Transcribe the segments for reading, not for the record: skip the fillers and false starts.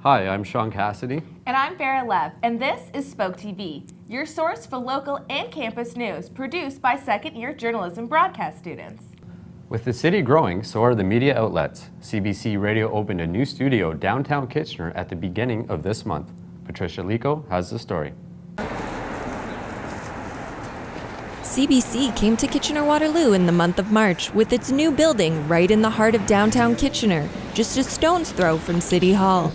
Hi, I'm Sean Cassidy. And I'm Farah Lev, and this is Spoke TV, your source for local and campus news, produced by second-year journalism broadcast students. With the city growing, so are the media outlets. CBC Radio opened a new studio downtown Kitchener at the beginning of this month. Patricia Lico has the story. CBC came to Kitchener-Waterloo in the month of March with its new building right in the heart of downtown Kitchener, just a stone's throw from City Hall.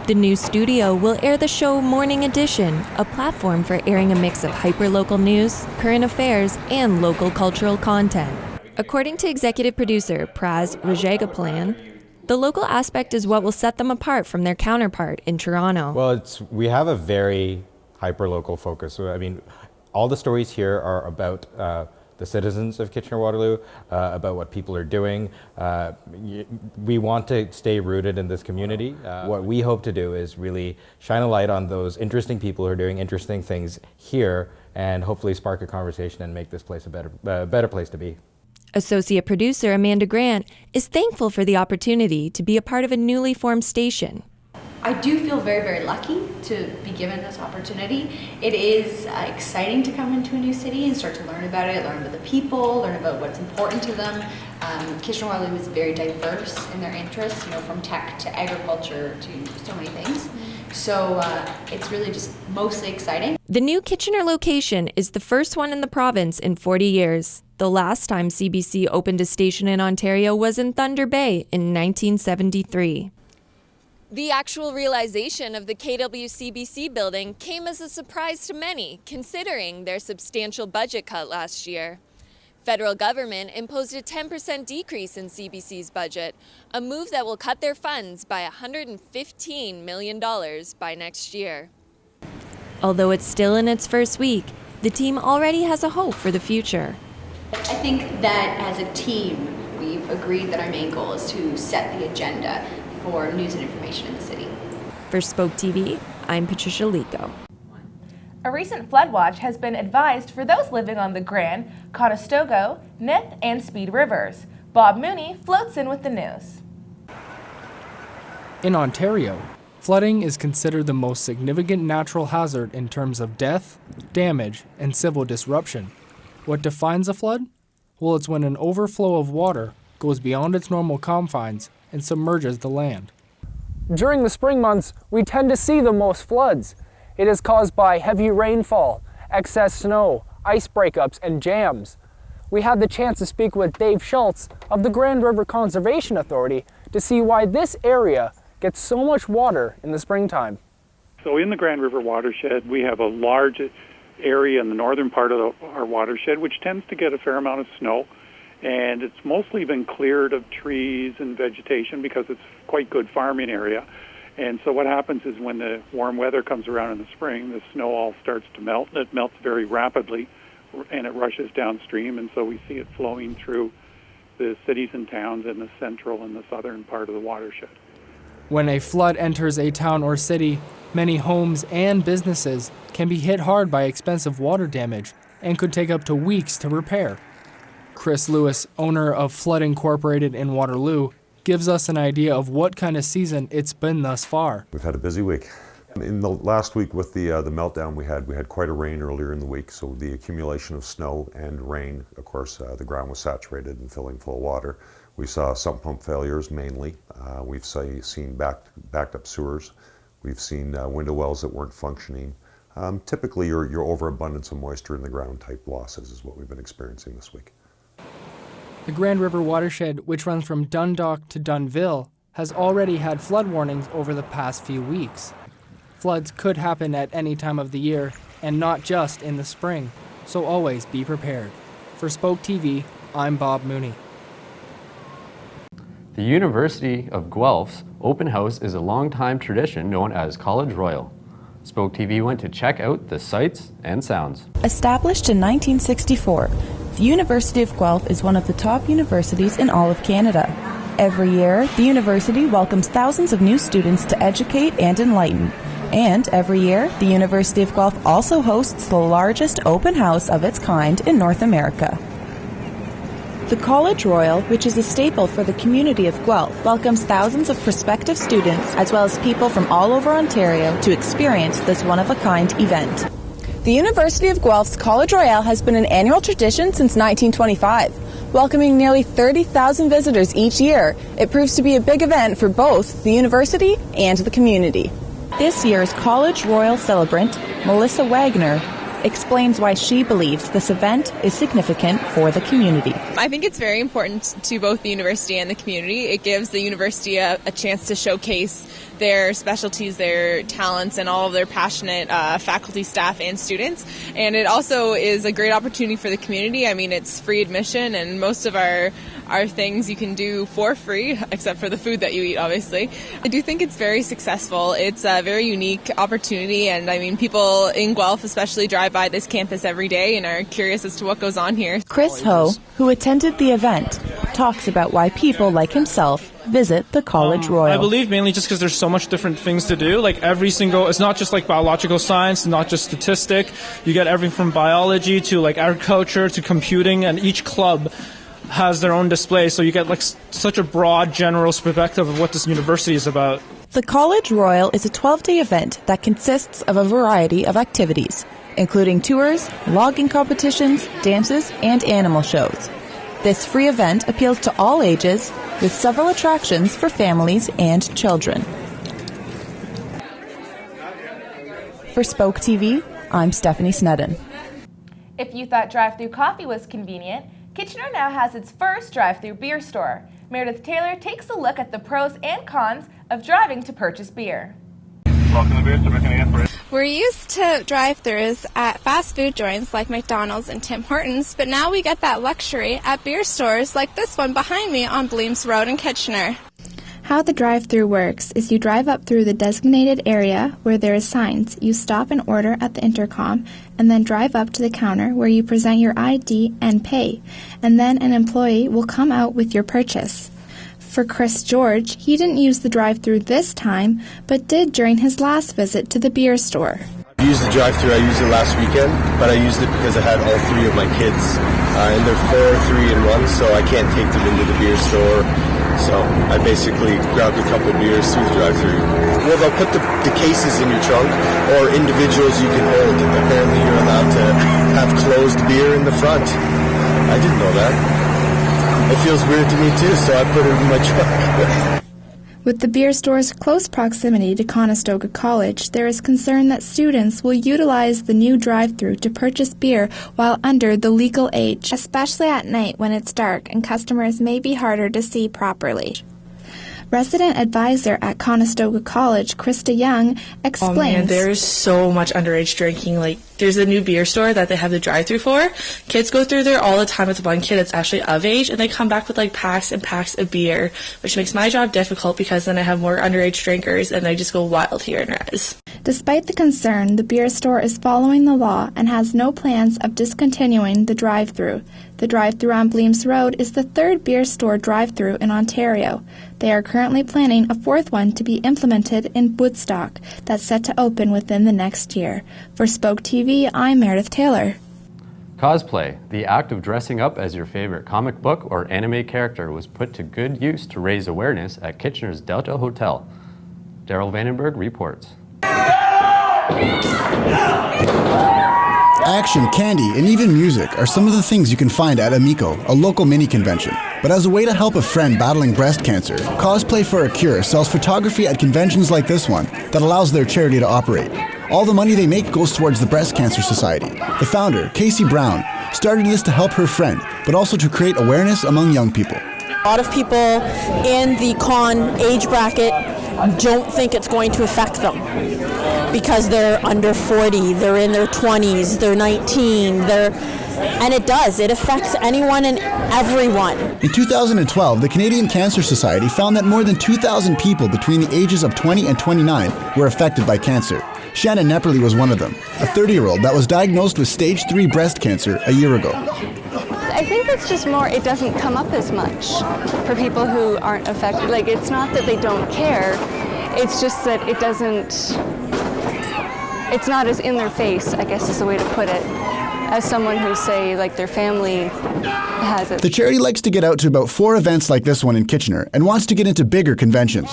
The new studio will air the show Morning Edition, a platform for airing a mix of hyper-local news, current affairs, and local cultural content. According to executive producer Praz Rajagoplan, the local aspect is what will set them apart from their counterpart in Toronto. Well, we have a very hyper-local focus. So, I mean, all the stories here are about the citizens of Kitchener-Waterloo, about what people are doing. We want to stay rooted in this community. What we hope to do is really shine a light on those interesting people who are doing interesting things here and hopefully spark a conversation and make this place a better place to be. Associate producer Amanda Grant is thankful for the opportunity to be a part of a newly formed station. I do feel very, very lucky to be given this opportunity. It is exciting to come into a new city and start to learn about it, learn about the people, learn about what's important to them. Kitchener-Waterloo is very diverse in their interests, from tech to agriculture to so many things. So it's really just mostly exciting. The new Kitchener location is the first one in the province in 40 years. The last time CBC opened a station in Ontario was in Thunder Bay in 1973. The actual realization of the KWCBC building came as a surprise to many, considering their substantial budget cut last year. Federal government imposed a 10% decrease in CBC's budget, a move that will cut their funds by $115 million by next year. Although it's still in its first week, the team already has a hope for the future. I think that as a team, we've agreed that our main goal is to set the agenda for news and information in the city. For Spoke TV, I'm Patricia Lico. A recent flood watch has been advised for those living on the Grand, Conestoga, Nith, and Speed rivers. Bob Mooney floats in with the news. In Ontario, flooding is considered the most significant natural hazard in terms of death, damage, and civil disruption. What defines a flood? Well, it's when an overflow of water goes beyond its normal confines and submerges the land. During the spring months, we tend to see the most floods. It is caused by heavy rainfall, excess snow, ice breakups, and jams. We had the chance to speak with Dave Schultz of the Grand River Conservation Authority to see why this area gets so much water in the springtime. So in the Grand River watershed, we have a large area in the northern part of our watershed, which tends to get a fair amount of snow. And it's mostly been cleared of trees and vegetation because it's quite good farming area. And so what happens is when the warm weather comes around in the spring, the snow all starts to melt. It melts very rapidly, and it rushes downstream, and so we see it flowing through the cities and towns in the central and the southern part of the watershed. When a flood enters a town or city, many homes and businesses can be hit hard by expensive water damage and could take up to weeks to repair. Chris Lewis, owner of Flood Incorporated in Waterloo, gives us an idea of what kind of season it's been thus far. We've had a busy week. In the last week with the meltdown we had quite a rain earlier in the week, so the accumulation of snow and rain, of course, the ground was saturated and filling full of water. We saw sump pump failures mainly. We've seen backed up sewers. We've seen window wells that weren't functioning. Typically your overabundance of moisture in the ground type losses is what we've been experiencing this week. The Grand River watershed, which runs from Dundalk to Dunnville, has already had flood warnings over the past few weeks. Floods could happen at any time of the year, and not just in the spring, so always be prepared. For Spoke TV, I'm Bob Mooney. The University of Guelph's open house is a long-time tradition known as College Royal. Spoke TV went to check out the sights and sounds. Established in 1964, the University of Guelph is one of the top universities in all of Canada. Every year, the university welcomes thousands of new students to educate and enlighten. And every year, the University of Guelph also hosts the largest open house of its kind in North America. The College Royal, which is a staple for the community of Guelph, welcomes thousands of prospective students as well as people from all over Ontario to experience this one-of-a-kind event. The University of Guelph's College Royal has been an annual tradition since 1925. Welcoming nearly 30,000 visitors each year, it proves to be a big event for both the university and the community. This year's College Royal celebrant, Melissa Wagner, explains why she believes this event is significant for the community. I think it's very important to both the university and the community. It gives the university a chance to showcase their specialties, their talents, and all of their passionate faculty, staff, and students. And it also is a great opportunity for the community. I mean, it's free admission, and most of our things you can do for free, except for the food that you eat, obviously. I do think it's very successful. It's a very unique opportunity, and I mean, people in Guelph especially drive by this campus every day and are curious as to what goes on here. Chris Ho, who attended the event, talks about why people like himself visit the College Royal. I believe mainly just because there's so much different things to do. Like it's not just like biological science, not just statistic. You get everything from biology to like agriculture to computing, and each club has their own display, so you get like such a broad general perspective of what this university is about. The College Royal is a 12-day event that consists of a variety of activities, including tours, logging competitions, dances, and animal shows. This free event appeals to all ages, with several attractions for families and children. For Spoke TV, I'm Stephanie Snedden. If you thought drive-thru coffee was convenient, Kitchener now has its first drive-thru beer store. Meredith Taylor takes a look at the pros and cons of driving to purchase beer. Welcome to Beer Store. We're used to drive-thrus at fast food joints like McDonald's and Tim Hortons, but now we get that luxury at beer stores like this one behind me on Bleems Road in Kitchener. How the drive-thru works is you drive up through the designated area where there is signs. You stop and order at the intercom, and then drive up to the counter where you present your ID and pay, and then an employee will come out with your purchase. For Chris George, he didn't use the drive-thru this time, but did during his last visit to the beer store. I used the drive-thru, I used it last weekend, but I used it because I had all three of my kids, and they're 4, 3, and 1, so I can't take them into the beer store. So I basically grabbed a couple beers through the drive-thru. Well, they'll put the cases in your trunk, or individuals you can hold. Apparently you're allowed to have closed beer in the front. I didn't know that. It feels weird to me too, so I put it in my truck. With the beer store's close proximity to Conestoga College, there is concern that students will utilize the new drive-thru to purchase beer while under the legal age, especially at night when it's dark and customers may be harder to see properly. Resident advisor at Conestoga College, Krista Young, explains. Oh man, there's so much underage drinking. Like, there's a new beer store that they have the drive-thru for. Kids go through there all the time. It's one kid that's actually of age, and they come back with like packs and packs of beer, which makes my job difficult because then I have more underage drinkers and they just go wild here in Res. Despite the concern, the beer store is following the law and has no plans of discontinuing the drive-thru. The drive-thru on Bleems Road is the third beer store drive-thru in Ontario. They are currently planning a fourth one to be implemented in Woodstock that's set to open within the next year. For Spoke TV, I'm Meredith Taylor. Cosplay, the act of dressing up as your favorite comic book or anime character, was put to good use to raise awareness at Kitchener's Delta Hotel. Daryl Vandenberg reports. Action, candy, and even music are some of the things you can find at Amico, a local mini convention. But as a way to help a friend battling breast cancer, Cosplay for a Cure sells photography at conventions like this one that allows their charity to operate. All the money they make goes towards the Breast Cancer Society. The founder, Casey Brown, started this to help her friend, but also to create awareness among young people. A lot of people in the con age bracket don't think it's going to affect them because they're under 40, they're in their 20s, they're 19, and it does. It affects anyone and everyone. In 2012, the Canadian Cancer Society found that more than 2,000 people between the ages of 20 and 29 were affected by cancer. Shannon Nepperly was one of them, a 30-year-old that was diagnosed with stage 3 breast cancer a year ago. I think it's just more, it doesn't come up as much for people who aren't affected. Like, it's not that they don't care, it's just that it doesn't, it's not as in their face, I guess is the way to put it, as someone who, say, like their family has it. The charity likes to get out to about 4 events like this one in Kitchener and wants to get into bigger conventions.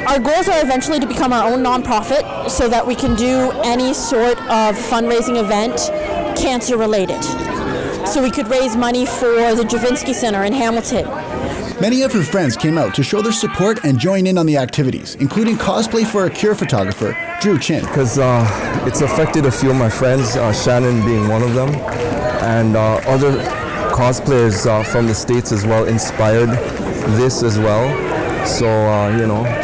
Our goals are eventually to become our own nonprofit so that we can do any sort of fundraising event cancer related. So we could raise money for the Javinsky Center in Hamilton. Many of her friends came out to show their support and join in on the activities, including Cosplay for a Cure photographer, Drew Chin. Because it's affected a few of my friends, Shannon being one of them, and other cosplayers from the States as well inspired this as well. So,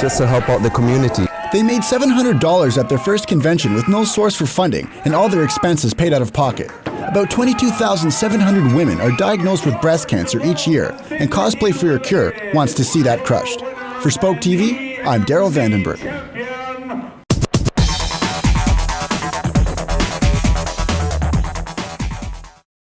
just to help out the community. They made $700 at their first convention with no source for funding and all their expenses paid out of pocket. About 22,700 women are diagnosed with breast cancer each year, and Cosplay for a Cure wants to see that crushed. For Spoke TV, I'm Daryl Vandenberg.